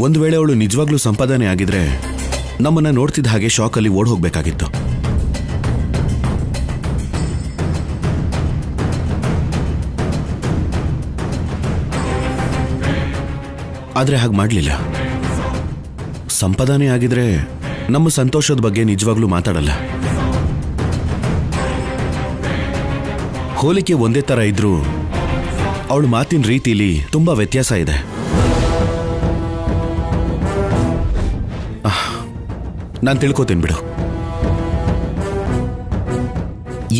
ಒಂದು ವೇಳೆ ಅವಳು ನಿಜವಾಗ್ಲೂ ಸಂಪಾದನೆ ಆಗಿದ್ರೆ ನಮ್ಮನ್ನ ನೋಡ್ತಿದ್ದ ಹಾಗೆ ಶಾಕಲ್ಲಿ ಓಡ್ ಹೋಗ್ಬೇಕಾಗಿತ್ತು. ಆದ್ರೆ ಹಾಗೆ ಮಾಡಲಿಲ್ಲ. ಸಂಪಾದನೆ ಆಗಿದ್ರೆ ನಮ್ಮ ಸಂತೋಷದ ಬಗ್ಗೆ ನಿಜವಾಗ್ಲೂ ಮಾತಾಡಲ್ಲ. ಹೋಲಿಕೆ ಒಂದೇ ತರ ಇದ್ರೂ ಅವಳು ಮಾತಿನ ರೀತಿಲಿ ತುಂಬಾ ವ್ಯತ್ಯಾಸ ಇದೆ. ನಾನು ತಿಳ್ಕೋತೀನಿ ಬಿಡು.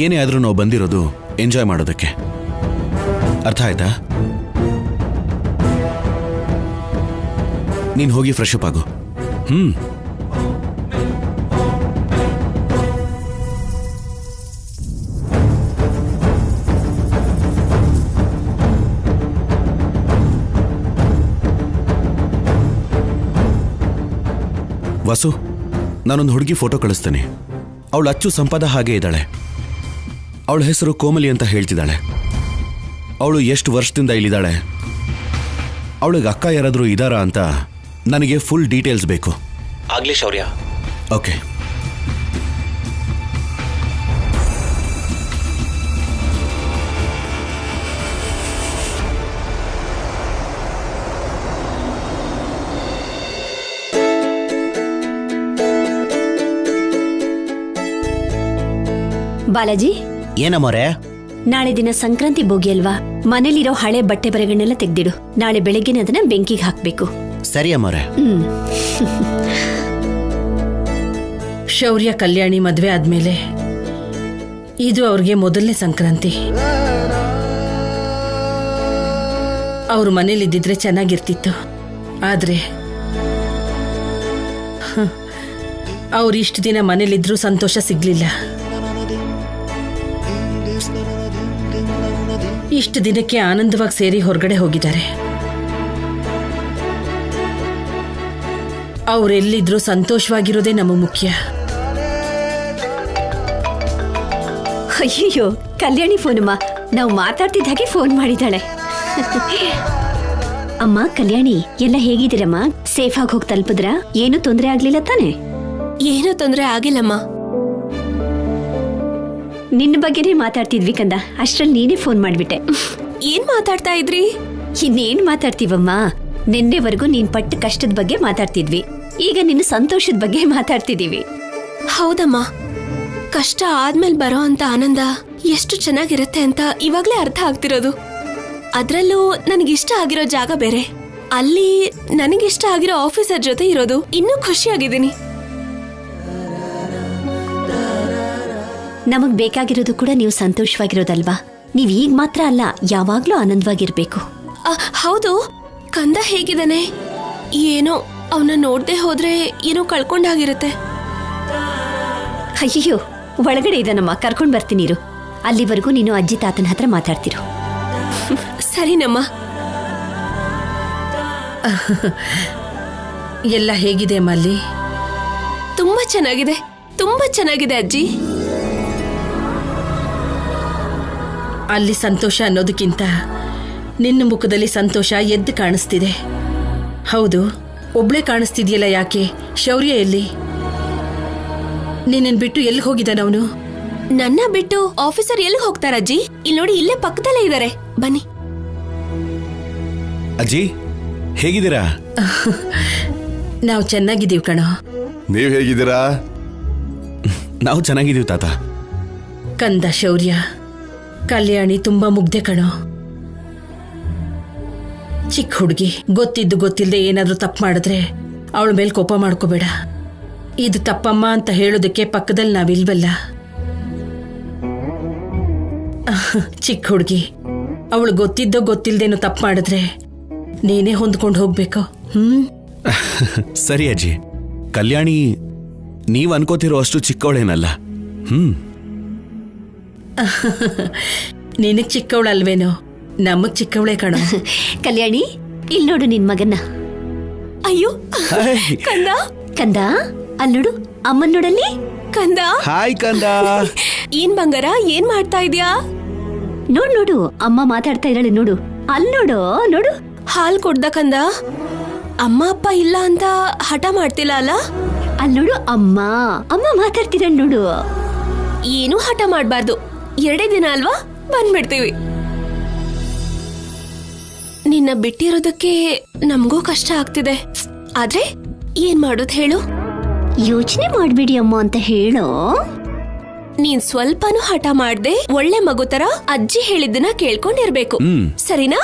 ಏನೇ ಆದ್ರೂ ನಾವು ಬಂದಿರೋದು ಎಂಜಾಯ್ ಮಾಡೋದಕ್ಕೆ. ಅರ್ಥ ಆಯ್ತಾ? ನೀನ್ ಹೋಗಿ ಫ್ರೆಶ್ ಅಪ್ ಆಗು. ವಾಸು, ನಾನೊಂದು ಹುಡುಗಿ ಫೋಟೋ ಕಳಿಸ್ತೇನೆ. ಅವಳು ಅಚ್ಚು ಸಂಪಾದ ಹಾಗೆ ಇದ್ದಾಳೆ. ಅವಳ ಹೆಸರು ಕೋಮಲಿ ಅಂತ ಹೇಳ್ತಿದ್ದಾಳೆ. ಅವಳು ಎಷ್ಟು ವರ್ಷದಿಂದ ಇಲ್ಲಿದ್ದಾಳೆ, ಅವಳಿಗೆ ಅಕ್ಕ ಯಾರಾದರೂ ಇದ್ದಾರಾ ಅಂತ ನನಗೆ ಫುಲ್ ಡೀಟೇಲ್ಸ್ ಬೇಕು. ಆಗ್ಲಿ ಶೌರ್ಯ. ಓಕೆ. ಬಾಲಾಜಿ, ಏನಮ್ಮೋರೆ? ನಾಳೆ ದಿನ ಸಂಕ್ರಾಂತಿ ಭೋಗಿ ಅಲ್ವಾ? ಮನೇಲಿರೋ ಹಳೆ ಬಟ್ಟೆ ಬರೆಗಳನ್ನೆಲ್ಲ ತೆಗ್ದಿಡು. ನಾಳೆ ಬೆಳಗ್ಗೆನೆ ಅದನ್ನ ಬೆಂಕಿಗೆ ಹಾಕ್ಬೇಕು. ಸರಿ ಅಮ್ಮೋರೆ. ಶೌರ್ಯ ಕಲ್ಯಾಣಿ ಮದ್ವೆ ಆದ್ಮೇಲೆ ಇದು ಅವ್ರಿಗೆ ಮೊದಲನೇ ಸಂಕ್ರಾಂತಿ. ಅವ್ರು ಮನೇಲಿದ್ದಿದ್ರೆ ಚೆನ್ನಾಗಿರ್ತಿತ್ತು. ಆದ್ರೆ ಅವ್ರು ಇಷ್ಟು ದಿನ ಮನೇಲಿದ್ರೂ ಸಂತೋಷ ಸಿಗ್ಲಿಲ್ಲ. ಇಷ್ಟು ದಿನಕ್ಕೆ ಆನಂದವಾಗಿ ಸೇರಿ ಹೊರಗಡೆ ಹೋಗಿದ್ದಾರೆ. ಅವರೆಲ್ಲಿದ್ರೂ ಸಂತೋಷವಾಗಿರೋದೇ ನಮಗೆ ಮುಖ್ಯ. ಅಯ್ಯೋ, ಕಲ್ಯಾಣಿ ಫೋನಮ್ಮ, ನಾವು ಮಾತಾಡ್ತಿದ್ದ ಹಾಗೆ ಫೋನ್ ಮಾಡಿದ್ದಾಳೆ. ಅಮ್ಮ ಕಲ್ಯಾಣಿ, ಎಲ್ಲ ಹೇಗಿದ್ದೀರಮ್ಮ? ಸೇಫ್ ಆಗಿ ಹೋಗಿ ತಲುಪಿದ್ರಾ? ಏನು ತೊಂದರೆ ಆಗ್ಲಿಲ್ಲ ತಾನೆ? ಏನೂ ತೊಂದರೆ ಆಗಿಲ್ಲಮ್ಮ. ನಿನ್ನ ಬಗ್ಗೆನೇ ಮಾತಾಡ್ತಿದ್ವಿ ಕಂದ, ಅಷ್ಟ್ರಲ್ಲಿ ನೀನೇ ಫೋನ್ ಮಾಡ್ಬಿಟ್ಟೆ. ಏನ್ ಮಾತಾಡ್ತಾ ಇದ್ರಿ? ಇನ್ನೇನ್ ಮಾತಾಡ್ತೀವಮ್ಮ, ನಿನ್ನೆವರೆಗೂ ನೀನ್ ಪಟ್ಟ ಕಷ್ಟದ ಬಗ್ಗೆ ಮಾತಾಡ್ತಿದ್ವಿ. ಈಗ ನಿನ್ನ ಸಂತೋಷದ ಬಗ್ಗೆ ಮಾತಾಡ್ತಿದೀವಿ. ಹೌದಮ್ಮ, ಕಷ್ಟ ಆದ್ಮೇಲೆ ಬರೋ ಅಂತ ಆನಂದ ಎಷ್ಟು ಚೆನ್ನಾಗಿರುತ್ತೆ ಅಂತ ಇವಾಗ್ಲೇ ಅರ್ಥ ಆಗ್ತಿರೋದು. ಅದ್ರಲ್ಲೂ ನನಗಿಷ್ಟ ಆಗಿರೋ ಜಾಗ ಬೇರೆ, ಅಲ್ಲಿ ನನಗಿಷ್ಟ ಆಗಿರೋ ಆಫೀಸರ್ ಜೊತೆ ಇರೋದು ಇನ್ನೂ ಖುಷಿಯಾಗಿದ್ದೀನಿ. ನಮಗ್ ಬೇಕಾಗಿರೋದು ಕೂಡ ನೀವು ಸಂತೋಷವಾಗಿರೋದಲ್ವಾ? ನೀವ್ ಈಗ ಮಾತ್ರ ಅಲ್ಲ, ಯಾವಾಗ್ಲೂ ಆನಂದವಾಗಿರ್ಬೇಕು. ಹೌದು. ಕಂದ ಹೇಗಿದ್ದಾನೆ? ಏನೋ ಅವನ ನೋಡ್ದೆ ಹೋದ್ರೆ ಏನೋ ಕಳ್ಕೊಂಡಾಗಿರುತ್ತೆ. ಅಯ್ಯೋ, ಒಳಗಡೆ ಇದನ್ನಮ್ಮ, ಕರ್ಕೊಂಡ್ ಬರ್ತೀನಿ ಇರು. ಅಲ್ಲಿವರೆಗೂ ನೀನು ಅಜ್ಜಿ ತಾತನ ಹತ್ರ ಮಾತಾಡ್ತಿರು. ಸರಿನಮ್ಮ. ಎಲ್ಲ ಹೇಗಿದೆ ಮಲ್ಲಿ? ತುಂಬಾ ಚೆನ್ನಾಗಿದೆ, ತುಂಬಾ ಚೆನ್ನಾಗಿದೆ ಅಜ್ಜಿ. ಅಲ್ಲಿ ಸಂತೋಷ ಅನ್ನೋದಕ್ಕಿಂತ ನಿನ್ನ ಮುಖದಲ್ಲಿ ಸಂತೋಷ ಎದ್ದು ಕಾಣಿಸ್ತಿದೆ. ಹೌದು, ಒಬ್ಳೇ ಕಾಣಿಸ್ತಿದ್ಯಲ್ಲ, ಯಾಕೆ? ಶೌರ್ಯ ಎಲ್ಲಿ? ನಿನ್ನನ್ ಬಿಟ್ಟು ಎಲ್ಲಿ ಹೋಗಿದ್ದಾನವನು? ನನ್ನ ಬಿಟ್ಟು ಆಫೀಸರ್ ಎಲ್ಲಿ ಹೋಗ್ತಾರಜ್ಜಿ? ಇಲ್ಲಿ ನೋಡಿ, ಇಲ್ಲೇ ಪಕ್ಕದಲ್ಲೇ ಇದ್ದಾರೆ, ಬನ್ನಿ. ಅಜ್ಜಿ, ಹೇಗಿದ್ದೀರಾ? ನಾವು ಚೆನ್ನಾಗಿದ್ದೀವಿ ಕಣೋ. ನೀವ್ ಹೇಗಿದ್ದೀರಾ? ನಾವು ಚೆನ್ನಾಗಿದ್ದೀವಿ ತಾತ. ಕಂದ ಶೌರ್ಯ, ಕಲ್ಯಾಣಿ ತುಂಬಾ ಮುಗ್ಧೆ ಕಣೋ. ಚಿಕ್ಕ ಹುಡುಗಿ, ಗೊತ್ತಿದ್ದು ಗೊತ್ತಿಲ್ಲದೆ ಏನಾದ್ರೂ ತಪ್ಪು ಮಾಡಿದ್ರೆ ಅವಳ ಮೇಲೆ ಕೋಪ ಮಾಡ್ಕೋಬೇಡ. ಇದು ತಪ್ಪಮ್ಮ ಅಂತ ಹೇಳೋದಕ್ಕೆ ಪಕ್ಕದಲ್ಲಿ ನಾವಿಲ್ವಲ್ಲ. ಚಿಕ್ಕ ಹುಡುಗಿ, ಅವಳು ಗೊತ್ತಿದ್ದೋ ಗೊತ್ತಿಲ್ದೇನೋ ತಪ್ಪು ಮಾಡಿದ್ರೆ ನೀನೇ ಹೊಂದ್ಕೊಂಡು ಹೋಗ್ಬೇಕು. ಸರಿ ಅಜ್ಜಿ. ಕಲ್ಯಾಣಿ ನೀವ್ ಅನ್ಕೋತಿರೋ ಅಷ್ಟು ಚಿಕ್ಕವಳೇನಲ್ಲ. ನಿನಗ್ ಚಿಕ್ಕವಳಲ್ವೇನೋ, ನಮಗ್ ಚಿಕ್ಕವಳೇ ಕಣ. ಕಲ್ಯಾಣಿ, ಇಲ್ಲಿ ನೋಡು ನಿನ್ ಮಗನ್ನ. ಅಯ್ಯೋ ಕಂದ, ಕಂದ, ಅಲ್ಲಿ ನೋಡು, ಅಮ್ಮನ್ ನೋಡಲ್ಲಿ. ಕಂದ, ಹಾಯ್ ಕಂದ. ಏನ್ ಬಂಗಾರ, ಏನ್ ಮಾಡ್ತಾ ಇದ್ಯಾ? ನೋಡು ನೋಡು, ಅಮ್ಮ ಮಾತಾಡ್ತಾ ಇದ್ದಾಳೆ ನೋಡು. ಅಲ್ಲಿ ನೋಡು, ನೋಡು. ಹಾಲ್ ಕೊಡ್ದ ಕಂದ? ಅಮ್ಮ ಅಪ್ಪ ಇಲ್ಲ ಅಂತ ಹಠ ಮಾಡ್ತಿಲ್ಲ ಅಲ್ಲ? ಅಲ್ಲಿ ನೋಡು, ಅಮ್ಮ ಅಮ್ಮ ಮಾತಾಡ್ತಿರ ನೋಡು. ಏನೂ ಹಠ ಮಾಡ್ಬಾರ್ದು. 2 ದಿನ ಅಲ್ವಾ, ಬಂದ್ಬಿಡ್ತೀವಿ. ನಿನ್ನ ಬಿಟ್ಟಿರೋದಕ್ಕೆ ನಮಗೂ ಕಷ್ಟ ಆಗ್ತಿದೆ. ಆದ್ರೆ ಏನ್ ಮಾಡೋದು ಹೇಳು? ಯೋಚನೆ ಮಾಡ್ಬಿಡಿ ಅಮ್ಮ ಅಂತ ಹೇಳೋ. ನೀನ್ ಸ್ವಲ್ಪನೂ ಹಠ ಮಾಡ್ದೆ ಒಳ್ಳೆ ಮಗು ತರ ಅಜ್ಜಿ ಹೇಳಿದ್ದನ್ನ ಕೇಳ್ಕೊಂಡಿರ್ಬೇಕು, ಸರಿನಾ?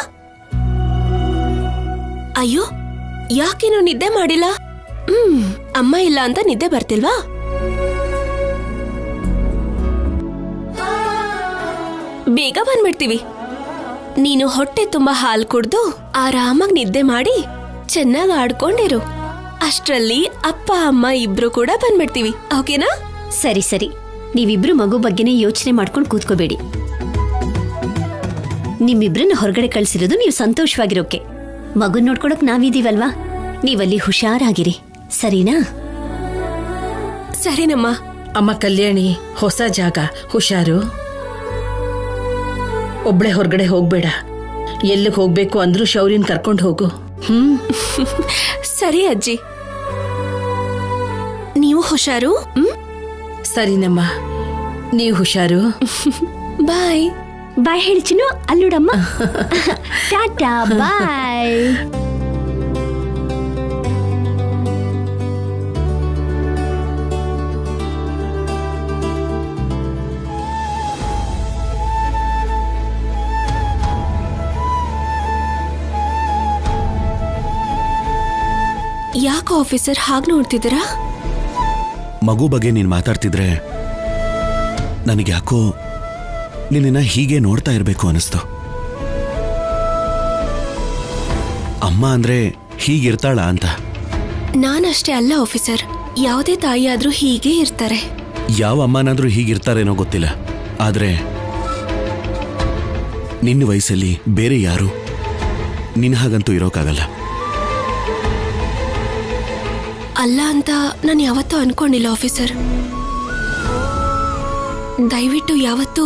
ಅಯ್ಯೋ, ಯಾಕೇನು ನಿದ್ದೆ ಮಾಡಿಲ್ಲ? ಅಮ್ಮ ಇಲ್ಲ ಅಂತ ನಿದ್ದೆ ಬರ್ತಿಲ್ವಾ? ಬೇಗ ಬಂದ್ಬಿಡ್ತೀವಿ. ನೀನು ಹೊಟ್ಟೆ ತುಂಬಾ ಹಾಲು ಕುಡ್ದು ಆರಾಮಾಗಿ ನಿದ್ದೆ ಮಾಡಿ ಚೆನ್ನಾಗಿ ಆಡ್ಕೊಂಡಿರು. ಅಷ್ಟ್ರಲ್ಲಿ ಅಪ್ಪ ಅಮ್ಮ ಇಬ್ರು ಕೂಡ ಬಂದ್ಬಿಡ್ತೀವಿ, ಓಕೆನಾ? ಸರಿ ಸರಿ, ನೀವಿಬ್ರು ಮಗು ಬಗ್ಗೆನೇ ಯೋಚನೆ ಮಾಡ್ಕೊಂಡು ಕೂತ್ಕೋಬೇಡಿ. ನಿಮ್ಮಿಬ್ರನ್ನ ಹೊರಗಡೆ ಕಳ್ಸಿರೋದು ನೀವು ಸಂತೋಷವಾಗಿರೋಕೆ. ಮಗು ನೋಡ್ಕೊಳಕ್ ನಾವಿದೀವಲ್ವಾ, ನೀವಲ್ಲಿ ಹುಷಾರಾಗಿರಿ, ಸರಿನಾ? ಸರಿನಮ್ಮ. ಅಮ್ಮ ಕಲ್ಯಾಣಿ, ಹೊಸ ಜಾಗ, ಹುಷಾರು. ಒಬ್ಳೆ ಹೊರಗಡೆ ಹೋಗ್ಬೇಡ. ಎಲ್ಲಿಗೆ ಹೋಗ್ಬೇಕು ಅಂದ್ರೂ ಶೌರ್ಯನ್ ಕರ್ಕೊಂಡು ಹೋಗು. ಸರಿ ಅಜ್ಜಿ, ನೀವು ಹುಷಾರು. ಸರಿನಮ್ಮ, ನೀವು ಹುಷಾರು. ಬಾಯ್. ಬಾಯ್ ಹೇಳ್ಚಿನು. ಅಲ್ಲೋಡಮ್ಮ. ಟಾಟಾ, ಬಾಯ್. ಯಾಕೆ ಆಫೀಸರ್ ಹಾಗೆ ನೋಡ್ತಿದ್ದೀರಾ? ಮಗು ಬಗ್ಗೆ ನೀನು ಮಾತಾಡ್ತಿದ್ರೆ ನನಗೆ ಯಾಕೋ ನಿನ್ನ ಹೀಗೆ ನೋಡ್ತಾ ಇರಬೇಕು ಅನಿಸ್ತು. ಅಮ್ಮ ಅಂದ್ರೆ ಹೀಗಿರ್ತಾಳ ಅಂತ. ನಾನಷ್ಟೇ ಅಲ್ಲ ಆಫೀಸರ್, ಯಾವುದೇ ತಾಯಿ ಆದ್ರೂ ಹೀಗೆ ಇರ್ತಾರೆ. ಯಾವ ಅಮ್ಮನಾದ್ರೂ ಹೀಗಿರ್ತಾರೇನೋ ಗೊತ್ತಿಲ್ಲ, ಆದ್ರೆ ನಿನ್ನ ವಯಸ್ಸಲ್ಲಿ ಬೇರೆ ಯಾರು ನಿನ್ನ ಹಾಗಂತೂ ಇರೋಕ್ಕಾಗಲ್ಲ. ಅಲ್ಲ ಅಂತ ನಾನು ಯಾವತ್ತೂ ಅನ್ಕೊಂಡಿಲ್ಲ ಆಫೀಸರ್. ದಯವಿಟ್ಟು ಯಾವತ್ತೂ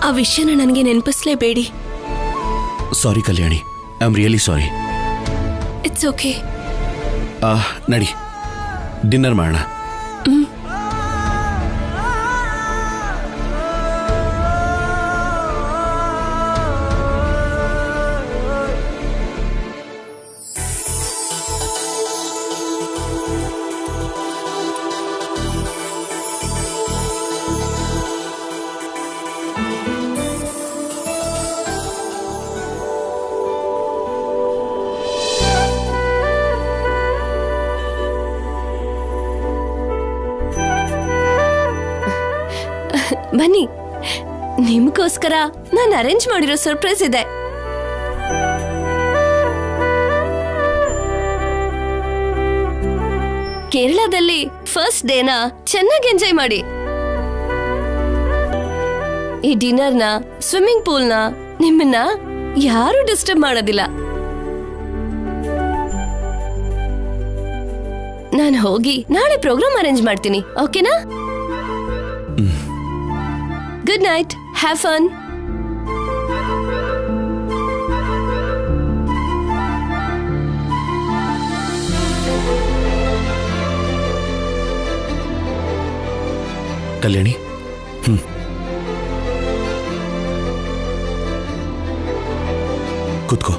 ಆ ವಿಷಯನ ನನಗೆ ನೆನಪಿಸ್ಲೇಬೇಡಿ. Sorry Kalyani, I am really sorry. It's okay. ನಡಿ, ಡಿನ್ನರ್ ಮಾಡೋಣ. ಬನ್ನಿ, ನಿಮ್ಗೋಸ್ಕರ ನಾನು ಅರೇಂಜ್ ಮಾಡಿರೋ ಸರ್ಪ್ರೈಸ್ ಇದೆ. ಕೇರಳದಲ್ಲಿ ಫಸ್ಟ್ ಡೇನ ಚೆನ್ನಾಗಿ ಎಂಜಾಯ್ ಮಾಡಿ. ಈ ಡಿನ್ನರ್ನ, ಸ್ವಿಮ್ಮಿಂಗ್ ಪೂಲ್ನ ನಿಮ್ಮನ್ನ ಯಾರು ಡಿಸ್ಟರ್ಬ್ ಮಾಡೋದಿಲ್ಲ. ನಾನು ಹೋಗಿ ನಾಳೆ ಪ್ರೋಗ್ರಾಮ್ ಅರೇಂಜ್ ಮಾಡ್ತೀನಿ, ಓಕೆನಾ? Good night. Have fun. ಕಲ್ಯಾಣಿ, ಕೂತ್ಕೋ.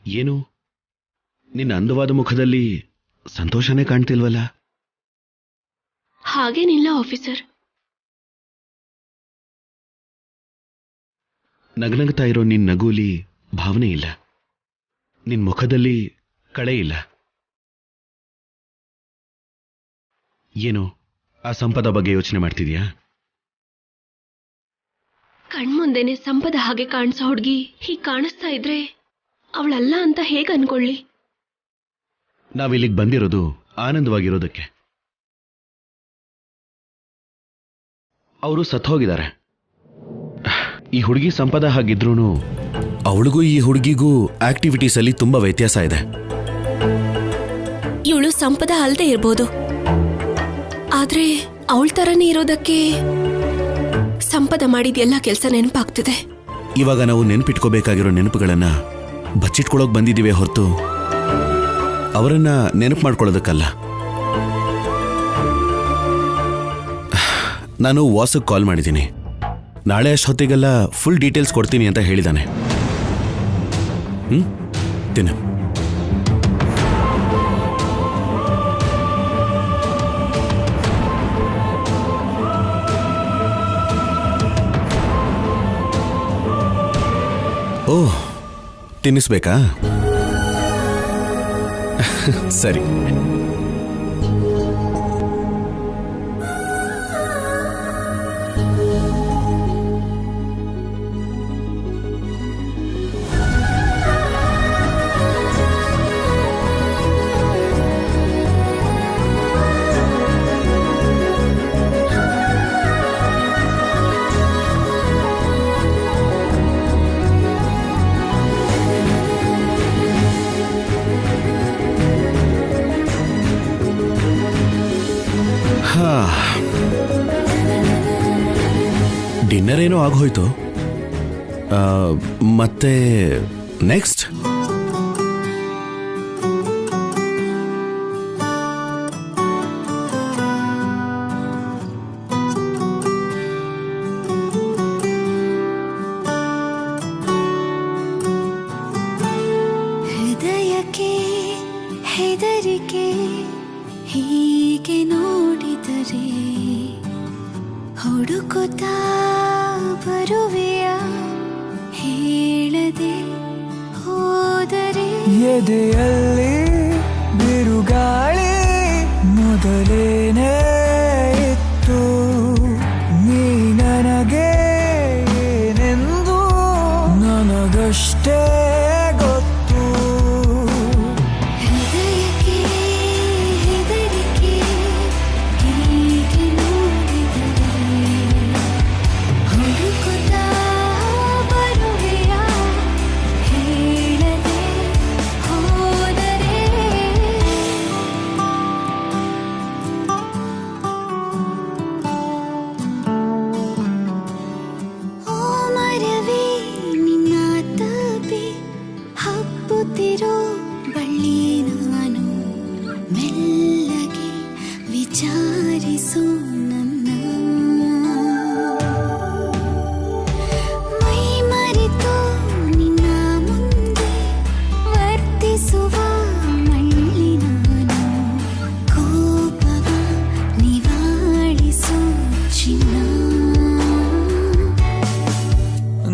ಏನು, ನಿನ್ನ ಅಂದವಾದ ಮುಖದಲ್ಲಿ ಸಂತೋಷನೇ ಕಾಣ್ತಿಲ್ವಲ್ಲ? ಹಾಗೇನಿಲ್ಲ ಆಫೀಸರ್. ನಗನಗ್ತಾ ಇರೋ ನಿನ್ನ ನಗುಲಿ ಭಾವನೆ ಇಲ್ಲ, ನಿನ್ನ ಮುಖದಲ್ಲಿ ಕಳೆ ಇಲ್ಲ. ಏನು, ಆ ಸಂಪದ ಬಗ್ಗೆ ಯೋಚನೆ ಮಾಡ್ತಿದ್ಯಾ? ಕಣ್ಮುಂದೆನೆ ಸಂಪದ ಹಾಗೆ ಕಾಣಿಸೋ ಹುಡುಗಿ ಹೀಗೆ ಕಾಣಿಸ್ತಾ ಇದ್ರೆ ಅವಳಲ್ಲ ಅಂತ ಹೇಗೆ ಅನ್ಕೊಳ್ಳಿ? ನಾವಿಲ್ಲಿಗೆ ಬಂದಿರೋದು ಆನಂದವಾಗಿರೋದಕ್ಕೆ. ಅವರು ಸತ್ತೋಗಿದ್ದಾರೆ. ಈ ಹುಡುಗಿ ಸಂಪದ ಹಾಗಿದ್ರೂ ಅವಳಿಗೂ ಈ ಹುಡುಗಿಗೂ ಆಕ್ಟಿವಿಟೀಸ್ ಅಲ್ಲಿ ತುಂಬಾ ವ್ಯತ್ಯಾಸ ಇದೆ. ಇವಳು ಸಂಪದ ಅಲ್ದೇ ಇರ್ಬೋದು, ಆದ್ರೆ ಅವಳ ತರನೇ ಇರೋದಕ್ಕೆ ಸಂಪದ ಮಾಡಿದ ಎಲ್ಲ ಕೆಲಸ ನೆನಪಾಗ್ತಿದೆ. ಇವಾಗ ನಾವು ನೆನಪಿಟ್ಕೋಬೇಕಾಗಿರೋ ನೆನಪುಗಳನ್ನ ಬಚ್ಚಿಟ್ಕೊಳ್ಳೋಕೆ ಬಂದಿದ್ದೀವಿ ಹೊರತು ಅವರನ್ನ ನೆನಪು ಮಾಡ್ಕೊಳ್ಳೋದಕ್ಕಲ್ಲ. ನಾನು ವಾಸಕ್ಕೆ ಕಾಲ್ ಮಾಡಿದ್ದೀನಿ. ನಾಳೆ ಅಷ್ಟೊತ್ತಿಗೆಲ್ಲ ಫುಲ್ ಡೀಟೇಲ್ಸ್ ಕೊಡ್ತೀನಿ ಅಂತ ಹೇಳಿದ್ದಾನೆ. ತಿನ್ನು. ಓಹ್, ತಿನ್ನಿಸ್ಬೇಕಾ? ಸರಿ. ಡಿನ್ನರ್ ಏನೋ ಆಗೋಯ್ತು. ಮತ್ತೆ ನೆಕ್ಸ್ಟ್ ಹೃದಯಕ್ಕೆ ಹೆದರಿಕೆ ಹೀಗೆ ನೋಡಿದರೆ ಹುಡುಕುತ್ತಾ ಬರುವೆಯ ಹೇಳದೆ ಹೋದರೆ ಎದೆಯಲ್ಲಿ ಬಿರುಗಾಳಿ ಮೊದಲೇನೇ ಇತ್ತು. ನೀ ನನಗೆ ಏನೆಂದು ನನಗಷ್ಟೇ ಗೊತ್ತು. ಹೃದಯಕ್ಕೆ ಹೆದರಿಕೆ ಹೀಗೆ ನೋಡಿದರೆ ಹುಡುಕುತ್ತಾ ಬರುವೆಯ ಹೇಳದೆ ಹೋದರೆ ಓ ಮರವೇ ನಿನ್ನ ತಪಿ ಹಬ್ಬುತ್ತಿರೋ ಬಳ್ಳಿ ನಾನು ಮೆಲ್ಲಗೆ ವಿಚಾರಿಸು ನನ್ನ ಮೈ ಮರೆತು ನಿನ್ನ ಮುಂದೆ ವರ್ತಿಸುವ ಮಳ್ಳಿ ನಾನು ಕೋಪವ ನಿವಾಳಿಸು ಚಿನ್ನ.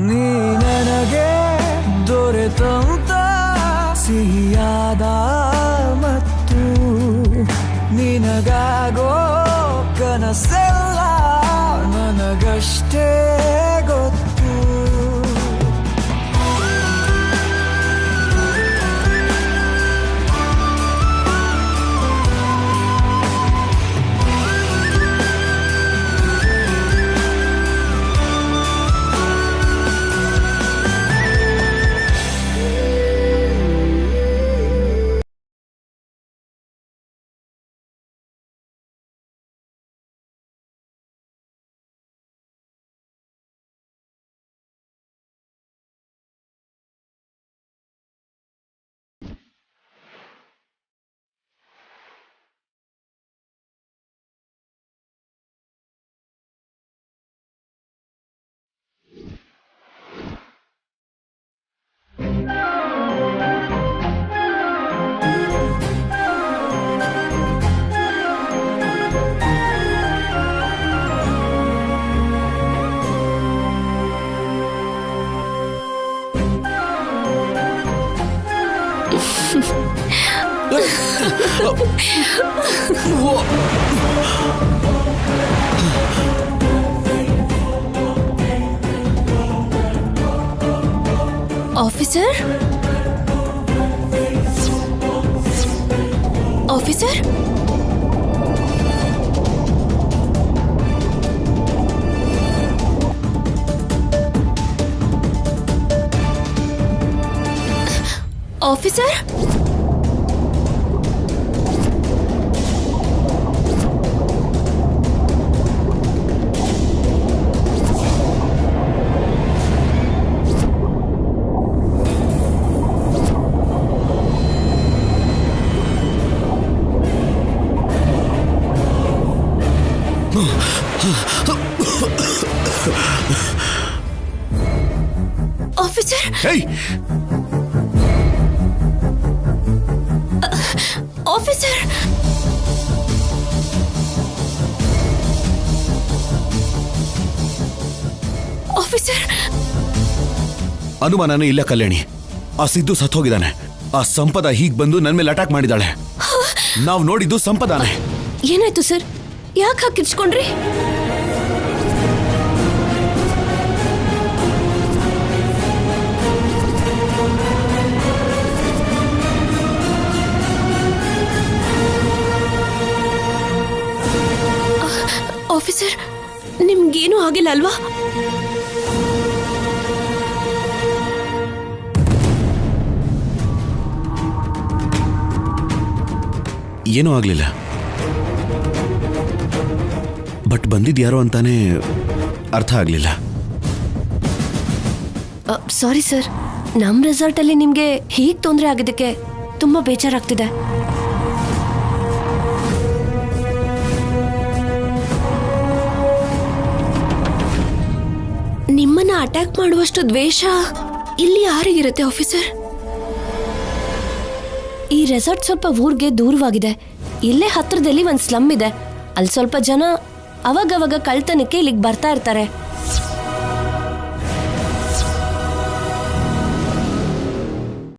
ನೀ ನನಗೆ ದೊರೆತಂತ ಸಿಹಿಯಾದ ಮತ್ತು ನಿನಗಾಗೋ ಕನಸೆಲ್ಲ ನನಗಷ್ಟೇ ಗೊತ್ತು. ಆಫೀಸರ್ ಆಫೀಸರ್ ಆಫೀಸರ್ ಆಫೀಸರ್ ಹೇಯ್, ಆಫೀಸರ್ ಆಫೀಸರ್ ಅನುಮಾನನೇ ಇಲ್ಲ ಕಲ್ಯಾಣಿ. ಆ ಸಿದ್ದು ಸತ್ತೋಗಿದ್ದಾನೆ. ಆ ಸಂಪದ ಹೀಗ್ ಬಂದು ನನ್ ಮೇಲೆ ಅಟ್ಯಾಕ್ ಮಾಡಿದಾಳೆ. ನಾವು ನೋಡಿದ್ದು ಸಂಪದಾನೆ. ಏನಾಯ್ತು ಸರ್? ಯಾಕೆ ಹಾಕಿರ್ಸ್ಕೊಂಡ್ರಿ? ಆಫೀಸರ್, ನಿಮ್ಗೇನೂ ಆಗಿಲ್ಲ ಅಲ್ವಾ? ಏನೂ ಆಗ್ಲಿಲ್ಲ. ಬಟ್ ಬಂದಿದ್ಯಾರೋ ಅಂತಾನೆ ಅರ್ಥ ಆಗ್ಲಿಲ್ಲ. ಸಾರಿ ಸರ್, ನಮ್ಮ ರೆಸಾರ್ಟಲ್ಲಿ ನಿಮಗೆ ಹೀಗೆ ತೊಂದರೆ ಆಗಿದ್ದಕ್ಕೆ ತುಂಬಾ ಬೇಜಾರಾಗ್ತಿದೆ. ನಿಮ್ಮನ್ನ ಅಟ್ಯಾಕ್ ಮಾಡುವಷ್ಟು ದ್ವೇಷ ಇಲ್ಲಿ ಯಾರಿಗಿರುತ್ತೆ ಆಫೀಸರ್? ಈ ರೆಸಾರ್ಟ್ ಸ್ವಲ್ಪ ಊರಿಗೆ ದೂರವಾಗಿದೆ. ಇಲ್ಲೇ ಹತ್ರದಲ್ಲಿ ಒಂದು ಸ್ಲಮ್ ಇದೆ. ಅಲ್ಲಿ ಸ್ವಲ್ಪ ಜನ ಅವಾಗವಾಗ ಕಳ್ತನಕ್ಕೆ ಇಲ್ಲಿಗೆ ಬರ್ತಾ ಇರ್ತಾರೆ.